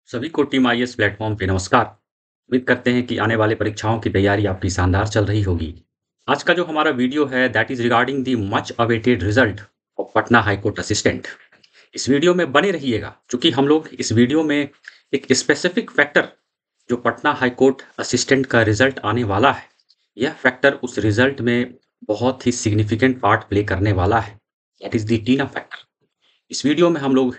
सभी को team IAS platform पे नमस्कार। उम्मीद करते हैं कि आने वाले परीक्षाओं की तैयारी आपकी शानदार चल रही होगी। आज का जो हमारा वीडियो है that is regarding the much awaited result of Patna high court assistant. इस वीडियो में बने रहिएगा क्योंकि हम लोग इस वीडियो में एक स्पेसिफिक फैक्टर जो पटना हाई कोर्ट असिस्टेंट का रिजल्ट आने वाला है, यह फैक्टर उस रिजल्ट में बहुत ही सिग्निफिकेंट पार्ट प्ले करने वाला है। That is the TINA factor. इस वीडियो में हम लोग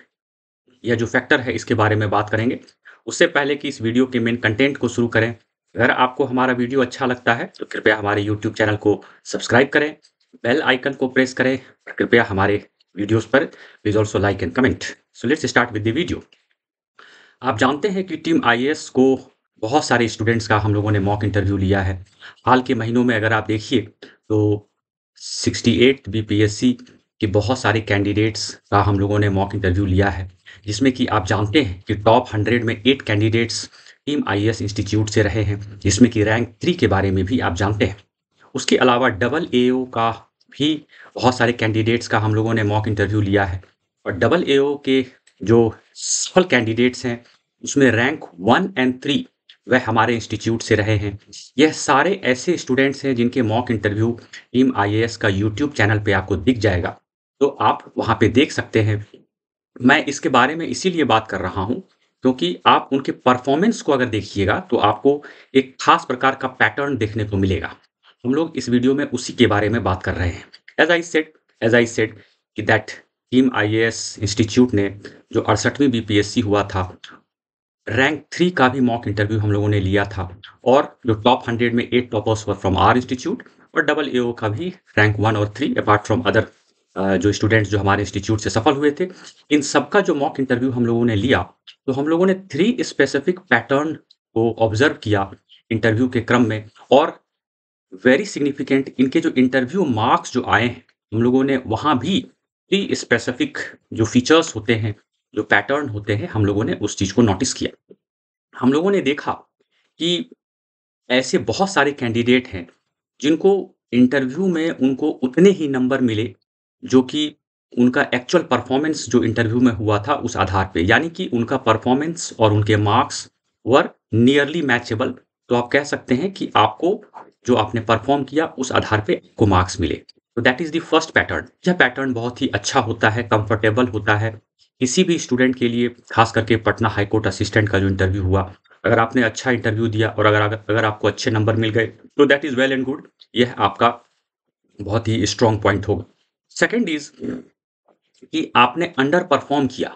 यह जो फैक्टर है इसके बारे में बात करेंगे। उससे पहले कि इस वीडियो के मेन कंटेंट को शुरू करें, अगर आपको हमारा वीडियो अच्छा लगता है तो कृपया हमारे यूट्यूब चैनल को सब्सक्राइब करें, बेल आइकन को प्रेस करें और कृपया हमारे वीडियोस पर please also like and comment. So let's start with the video. आप जानते हैं कि टीम आईएएस को बहुत सारे स्टूडेंट्स का हम लोगों ने मॉक इंटरव्यू लिया है। हाल के महीनों में अगर आप देखिए तो 68 बीपीएससी के बहुत सारे कैंडिडेट्स का हम लोगों ने मॉक इंटरव्यू लिया है, जिसमें कि आप जानते हैं कि टॉप 100 में 8 कैंडिडेट्स टीम आईएएस इंस्टीट्यूट से रहे हैं, जिसमें कि रैंक 3 के बारे में भी आप जानते हैं। उसके अलावा डबल एओ का भी बहुत सारे कैंडिडेट्स का हम लोगों ने मॉक इंटरव्यू लिया है और डबल एओ के जो सफल कैंडिडेट्स हैं उसमें रैंक 1 एंड 3 वह हमारे इंस्टीट्यूट से रहे हैं। यह सारे ऐसे स्टूडेंट्स हैं जिनके मॉक इंटरव्यू टीम आईएएस का यूट्यूब चैनल पे आपको दिख जाएगा, तो आप वहाँ पे देख सकते हैं। मैं इसके बारे में इसीलिए बात कर रहा हूँ क्योंकि आप उनके परफॉर्मेंस को अगर देखिएगा तो आपको एक खास प्रकार का पैटर्न देखने को मिलेगा। हम लोग इस वीडियो में उसी के बारे में बात कर रहे हैं। एज आई सेड कि दैट टीम आईएएस इंस्टीट्यूट ने जो 68वीं बीपीएससी हुआ था, रैंक 3 का भी मॉक इंटरव्यू हम लोगों ने लिया था और जो टॉप 100 में 8 toppers were from our institute और डबल एओ का भी रैंक 1 और 3 अपार्ट फ्रॉम अदर जो स्टूडेंट्स जो हमारे इंस्टीट्यूट से सफल हुए थे। इन सबका जो मॉक इंटरव्यू हम लोगों ने लिया, तो हम लोगों ने 3 स्पेसिफिक पैटर्न को ऑब्जर्व किया इंटरव्यू के क्रम में और वेरी सिग्निफिकेंट इनके जो इंटरव्यू मार्क्स जो आए हैं, हम लोगों ने वहाँ भी 3 स्पेसिफिक जो फीचर्स होते हैं, जो पैटर्न होते हैं, हम लोगों ने उस चीज़ को नोटिस किया। हम लोगों ने देखा कि ऐसे बहुत सारे कैंडिडेट हैं जिनको इंटरव्यू में उनको उतने ही नंबर मिले जो कि उनका एक्चुअल परफॉर्मेंस जो इंटरव्यू में हुआ था उस आधार पे, यानी कि उनका परफॉर्मेंस और उनके मार्क्स वर नियरली मैचेबल। तो आप कह सकते हैं कि आपको जो आपने परफॉर्म किया उस आधार पे आपको मार्क्स मिले। तो that is the first pattern. यह पैटर्न बहुत ही अच्छा होता है, कंफर्टेबल होता है किसी भी स्टूडेंट के लिए, खास करके पटना हाई कोर्ट असिस्टेंट का जो इंटरव्यू हुआ। अगर आपने अच्छा इंटरव्यू दिया और अगर आपको अच्छे नंबर मिल गए तो that is well and good. यह आपका बहुत ही स्ट्रॉन्ग पॉइंट होगा। सेकंड इज कि आपने अंडर परफॉर्म किया।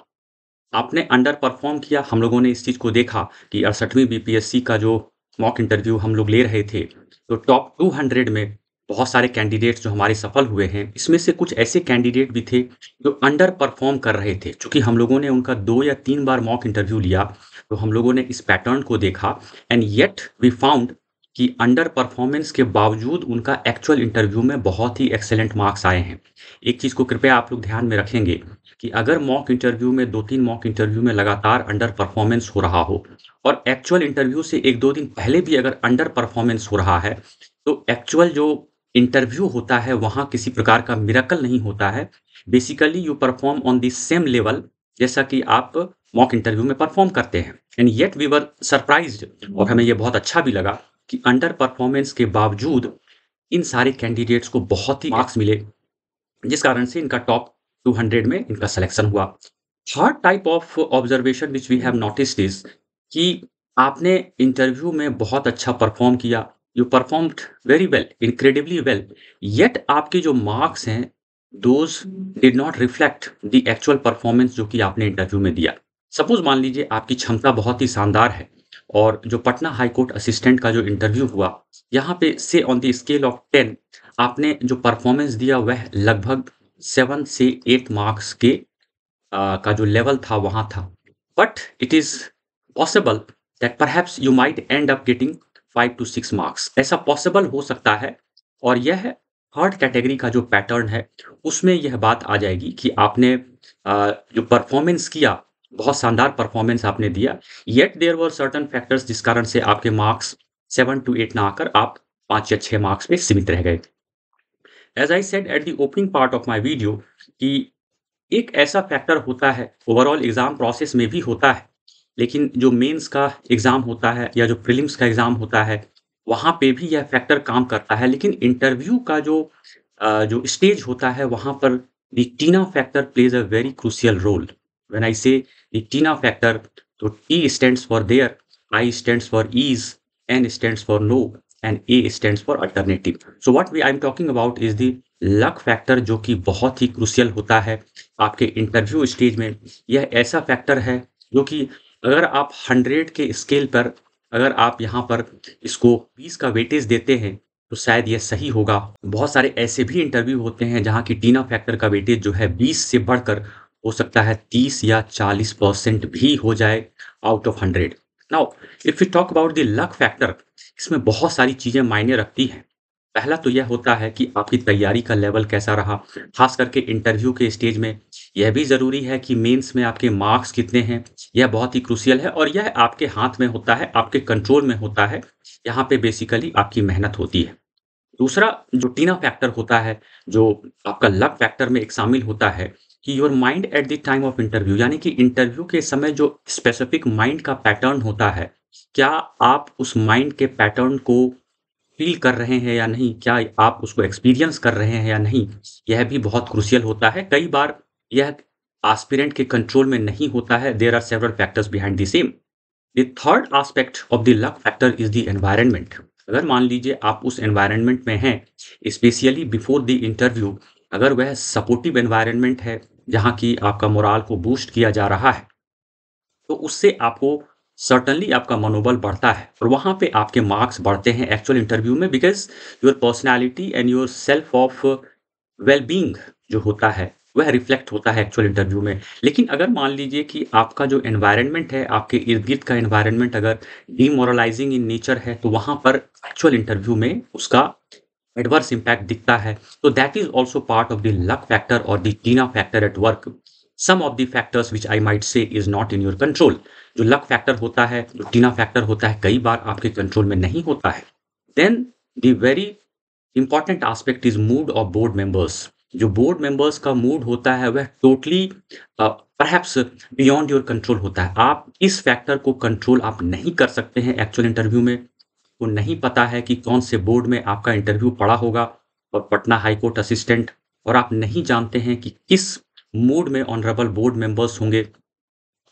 आपने अंडर परफॉर्म किया, हम लोगों ने इस चीज़ को देखा कि 68वीं बीपीएससी का जो मॉक इंटरव्यू हम लोग ले रहे थे, तो टॉप 200 में बहुत सारे कैंडिडेट्स जो हमारे सफल हुए हैं, इसमें से कुछ ऐसे कैंडिडेट भी थे जो अंडर परफॉर्म कर रहे थे। चूँकि हम लोगों ने उनका 2 या 3 बार मॉक इंटरव्यू लिया, तो हम लोगों ने इस पैटर्न को देखा एंड येट वी फाउंड कि अंडर परफॉर्मेंस के बावजूद उनका एक्चुअल इंटरव्यू में बहुत ही एक्सीलेंट मार्क्स आए हैं। एक चीज़ को कृपया आप लोग ध्यान में रखेंगे कि अगर मॉक इंटरव्यू में 2-3 मॉक इंटरव्यू में लगातार अंडर परफॉर्मेंस हो रहा हो और एक्चुअल इंटरव्यू से 1-2 दिन पहले भी अगर अंडर परफॉर्मेंस हो रहा है, तो एक्चुअल जो इंटरव्यू होता है वहाँ किसी प्रकार का मिरेकल नहीं होता है। Basically you perform on the same level जैसा कि आप मॉक इंटरव्यू में परफॉर्म करते हैं। And yet we were surprised और हमें ये बहुत अच्छा भी लगा कि अंडर परफॉर्मेंस के बावजूद इन सारे कैंडिडेट्स को बहुत ही मार्क्स मिले, जिस कारण से इनका टॉप 200 में इनका सिलेक्शन हुआ। Third type of observation which we have noticed is कि आपने इंटरव्यू में बहुत अच्छा परफॉर्म किया, you performed very well, incredibly well, yet आपके जो मार्क्स हैं those did not reflect the actual performance जो कि आपने इंटरव्यू में दिया। सपोज मान लीजिए आपकी क्षमता बहुत ही शानदार है और जो पटना हाई कोर्ट असिस्टेंट का जो इंटरव्यू हुआ, यहाँ पे से ऑन द स्केल ऑफ 10 आपने जो परफॉर्मेंस दिया वह लगभग 7 से 8 मार्क्स के का जो लेवल था वहाँ था। But it is possible that perhaps you might end up getting 5 to 6 marks, ऐसा पॉसिबल हो सकता है। और यह थर्ड कैटेगरी का जो पैटर्न है, उसमें यह बात आ जाएगी कि आपने जो परफॉर्मेंस किया, बहुत शानदार परफॉर्मेंस आपने दिया, yet there were certain factors जिस कारण से आपके मार्क्स 7 टू 8 ना आकर आप 5 या 6 मार्क्स पे सीमित रह गए। As I said at the opening part of my video कि एक ऐसा फैक्टर होता है, ओवरऑल एग्ज़ाम प्रोसेस में भी होता है, लेकिन जो मेंस का एग्ज़ाम होता है या जो प्रीलिम्स का एग्ज़ाम होता है, वहाँ पे भी यह फैक्टर काम करता है। लेकिन इंटरव्यू का जो स्टेज होता है, वहाँ पर the TINA factor plays a very crucial role. When I say the TINA factor, तो T stands for there, I stands for is, N stands for no and A stands for alternative. So what we I am talking about is the luck factor, जो कि बहुत ही crucial होता है आपके interview stage में। यह ऐसा factor है जो कि अगर आप 100 के स्केल पर, अगर आप यहाँ पर इसको 20 का वेटेज देते हैं, तो शायद यह सही होगा। बहुत सारे ऐसे भी इंटरव्यू होते हैं जहाँ की टीना फैक्टर का वेटेज जो है 20 से बढ़कर हो सकता है 30 या 40% भी हो जाए out of 100। Now if you talk about the luck factor, इसमें बहुत सारी चीज़ें मायने रखती हैं। पहला तो यह होता है कि आपकी तैयारी का लेवल कैसा रहा, खास करके इंटरव्यू के स्टेज में। यह भी ज़रूरी है कि मेंस में आपके मार्क्स कितने हैं, यह बहुत ही क्रूशियल है और यह आपके हाथ में होता है, आपके कंट्रोल में होता है। यहाँ पे बेसिकली आपकी मेहनत होती है। दूसरा जो टीना फैक्टर होता है, जो आपका लक फैक्टर में एक शामिल होता है, कि your mind at the time of interview, यानी कि इंटरव्यू के समय जो स्पेसिफिक माइंड का पैटर्न होता है, क्या आप उस माइंड के पैटर्न को फ़ील कर रहे हैं या नहीं? क्या आप उसको एक्सपीरियंस कर रहे हैं या नहीं? यह भी बहुत क्रूशियल होता है। कई बार यह एस्पिरेंट के कंट्रोल में नहीं होता है। There are several factors behind the same. The third aspect of the luck factor is the environment. अगर मान लीजिए आप उस एनवायरनमेंट में हैं, स्पेशली बिफोर द इंटरव्यू, अगर वह सपोर्टिव एनवायरनमेंट है, जहाँ की आपका मोराल को बूस्ट किया जा रहा है, तो उससे आपको सर्टेनली आपका मनोबल बढ़ता है और वहाँ पे आपके मार्क्स बढ़ते हैं एक्चुअल इंटरव्यू में, because your personality and your self of wellbeing जो होता है, वह रिफ्लेक्ट होता है एक्चुअल इंटरव्यू में। लेकिन अगर मान लीजिए कि आपका जो एनवायरनमेंट है, आपके इर्द-गिर्द का एनवायरनमेंट अगर डिमोरलाइज़िंग इन नेचर है, तो वहाँ पर एक्चुअल इंटरव्यू में उसका एडवर्स इम्पैक्ट दिखता है। तो that is also part of the luck factor और the TINA factor at work. Some of the factors which I might say is not in your control. जो लक फैक्टर होता है, जो टीना फैक्टर होता है, कई बार आपके कंट्रोल में नहीं होता है। Then the very important aspect is mood of board members. जो बोर्ड मेंबर्स का मूड होता है, वह totally perhaps beyond your control होता है। आप इस फैक्टर को कंट्रोल आप नहीं कर सकते हैं एक्चुअल इंटरव्यू में। को नहीं पता है कि कौन से बोर्ड में आपका इंटरव्यू पड़ा होगा और पटना हाई कोर्ट असिस्टेंट, और आप नहीं जानते हैं कि किस मूड में ऑनरेबल बोर्ड मेंबर्स होंगे।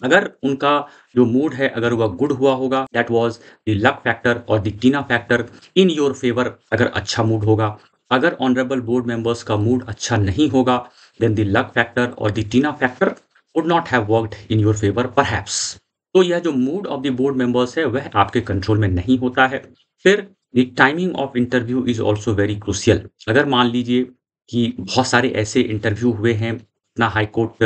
अगर उनका जो मूड है, अगर वह गुड हुआ होगा, that was the luck factor और the TINA factor in your favour, अगर अच्छा मूड होगा। अगर ऑनरेबल बोर्ड मेंबर्स का मूड अच्छा नहीं होगा, देन द लक फैक्टर और the TINA factor would not have worked in your favour perhaps. तो यह जो mood of the board members है, वह आपके कंट्रोल में नहीं होता है। फिर the timing of interview is also very crucial. अगर मान लीजिए कि बहुत सारे ऐसे इंटरव्यू हुए हैं, अपना हाई कोर्ट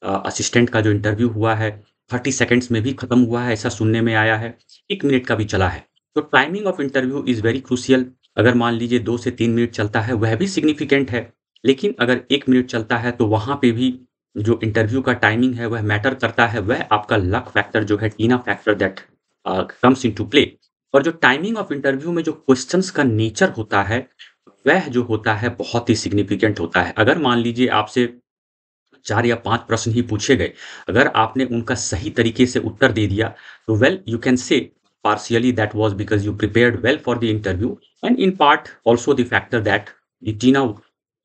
असिस्टेंट का जो इंटरव्यू हुआ है, 30 सेकंड्स में भी खत्म हुआ है, ऐसा सुनने में आया है। 1 मिनट का भी चला है। तो timing of interview is very crucial. अगर मान लीजिए 2 से 3 मिनट चलता है, वह भी सिग्निफिकेंट है। लेकिन अगर 1 मिनट चलता है, तो वहाँ पे भी जो इंटरव्यू का टाइमिंग है, वह मैटर करता है। वह आपका लक फैक्टर जो है, टीना factor that comes into play. और जो टाइमिंग ऑफ इंटरव्यू में जो क्वेश्चंस का नेचर होता है, वह जो होता है बहुत ही सिग्निफिकेंट होता है। अगर मान लीजिए आपसे 4 या 5 प्रश्न ही पूछे गए, अगर आपने उनका सही तरीके से उत्तर दे दिया, तो well you can say partially that was because you prepared well for the interview and in part also the factor that the TINA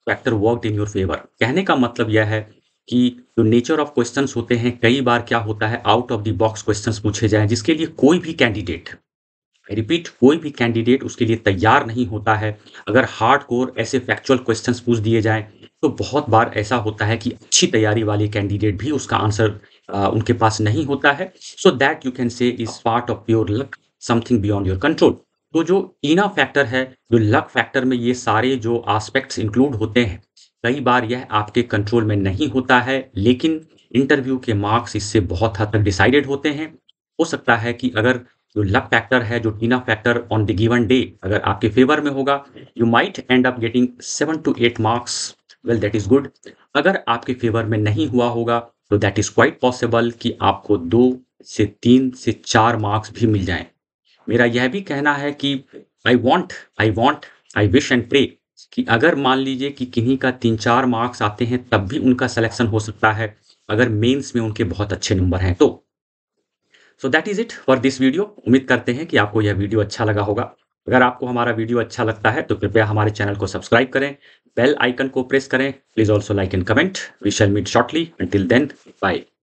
factor worked in your favour. कहने का मतलब यह है कि जो नेचर ऑफ क्वेश्चंस होते हैं, कई बार क्या होता है, out of the box questions पूछे जाएँ, जिसके लिए कोई भी कैंडिडेट, आई रिपीट, कोई भी कैंडिडेट उसके लिए तैयार नहीं होता है। अगर हार्डकोर ऐसे फैक्चुअल क्वेश्चंस पूछ दिए जाएँ, तो बहुत बार ऐसा होता है कि अच्छी तैयारी वाले कैंडिडेट भी उसका आंसर उनके पास नहीं होता है। So that you can say is part of your luck, something beyond your control. तो जो टीना फैक्टर है, जो लक फैक्टर में ये सारे जो एस्पेक्ट्स इंक्लूड होते हैं, कई बार यह आपके कंट्रोल में नहीं होता है, लेकिन इंटरव्यू के मार्क्स इससे बहुत हद तक डिसाइडेड होते हैं। हो सकता है कि अगर जो लक फैक्टर है, जो TINA factor on the given day अगर आपके फेवर में होगा, you might end up getting 7 to 8 marks. Well that is good. अगर आपके फेवर में नहीं हुआ होगा, तो दैट इज़ क्वाइट पॉसिबल कि आपको 2 से 3 से 4 मार्क्स भी मिल जाएँ। मेरा यह भी कहना है कि I want I want, I wish and pray कि अगर मान लीजिए कि किन्हीं का 3-4 मार्क्स आते हैं, तब भी उनका सिलेक्शन हो सकता है, अगर मेंस में उनके बहुत अच्छे नंबर हैं तो। So that is it for this video. उम्मीद करते हैं कि आपको यह वीडियो अच्छा लगा होगा। अगर आपको हमारा वीडियो अच्छा लगता है तो कृपया हमारे चैनल को सब्सक्राइब करें, बेल आइकन को प्रेस करें। Please also like and comment. We shall meet shortly. Until then, bye.